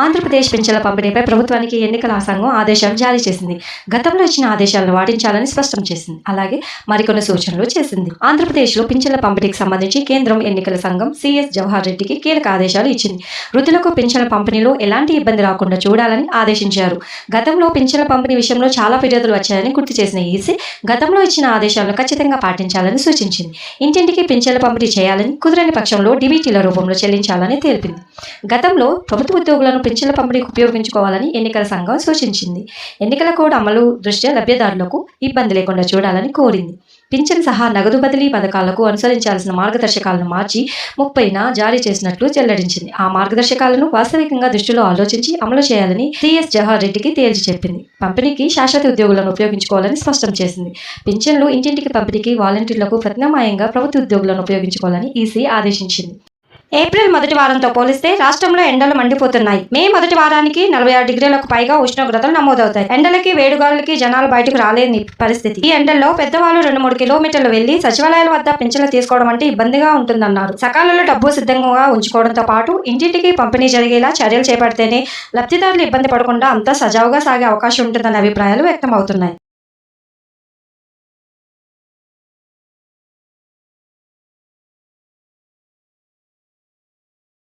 ఆంధ్రప్రదేశ్ పింఛన్ల పంపిణీపై ప్రభుత్వానికి ఎన్నికల సంఘం ఆదేశాలు జారీ చేసింది. గతంలో ఇచ్చిన ఆదేశాలను పాటించాలని స్పష్టం చేసింది. అలాగే మరికొన్ని సూచనలు చేసింది. ఆంధ్రప్రదేశ్లో పింఛన్ల పంపిణీకి సంబంధించి కేంద్రం ఎన్నికల సంఘం సిఎస్ జవహర్ రెడ్డికి కీలక ఆదేశాలు ఇచ్చింది. వృద్ధులకు పింఛన్ల పంపిణీలో ఎలాంటి ఇబ్బంది రాకుండా చూడాలని ఆదేశించారు. గతంలో పింఛన్ల పంపిణీ విషయంలో చాలా ఫిర్యాదులు వచ్చాయని గుర్తు చేసిన ఈసీ గతంలో ఇచ్చిన ఆదేశాలను ఖచ్చితంగా పాటించాలని సూచించింది. ఇంటింటికి పింఛన్ల పంపిణీ చేయాలని, కుదరని పక్షంలో డిబిటీల రూపంలో చెల్లించాలని తెలిపింది. గతంలో ప్రభుత్వ ఉద్యోగులను పింఛన్ల పంపిణీకి ఉపయోగించుకోవాలని ఎన్నికల సంఘం సూచించింది. ఎన్నికల కోడ్ అమలు దృష్ట్యా లబ్ధిదారులకు ఇబ్బంది లేకుండా చూడాలని కోరింది. పింఛన్ సహా నగదు బదిలీ పథకాలకు అనుసరించాల్సిన మార్గదర్శకాలను మార్చి 30న జారీ చేసినట్లు వెల్లడించింది. ఆ మార్గదర్శకాలను వాస్తవికంగా దృష్టిలో ఆలోచించి అమలు చేయాలని సిఎస్ జవహర్ రెడ్డికి తేల్చి చెప్పింది. పంపిణీకి శాశ్వత ఉద్యోగులను ఉపయోగించుకోవాలని స్పష్టం చేసింది. పింఛన్లు ఇంటింటికి పంపిణీకి వాలంటీర్లకు ప్రత్యామ్నాయంగా ప్రభుత్వ ఉద్యోగులను ఉపయోగించుకోవాలని ఈసీ ఆదేశించింది. ఏప్రిల్ మొదటి వారంతో పోలిస్తే రాష్ట్రంలో ఎండలు మండిపోతున్నాయి. మే మొదటి వారానికి 46 డిగ్రీలకు పైగా ఉష్ణోగ్రతలు నమోదవుతాయి. ఎండలకి వేడిగాలులకి జనాలు బయటకు రాలేని పరిస్థితి. ఈ ఎండల్లో పెద్దవాళ్ళు 2-3 కిలోమీటర్లు వెళ్లి సచివాలయాల వద్ద పింఛన్లు తీసుకోవడం అంటే ఇబ్బందిగా ఉంటుందన్నారు. సకాలంలో డబ్బు సిద్ధంగా ఉంచుకోవడంతో పాటు ఇంటింటికి పంపిణీ జరిగేలా చర్యలు చేపడితేనే లబ్ధిదారులు ఇబ్బంది పడకుండా అంతా సజావుగా సాగే అవకాశం ఉంటుందన్న అభిప్రాయాలు వ్యక్తమవుతున్నాయి.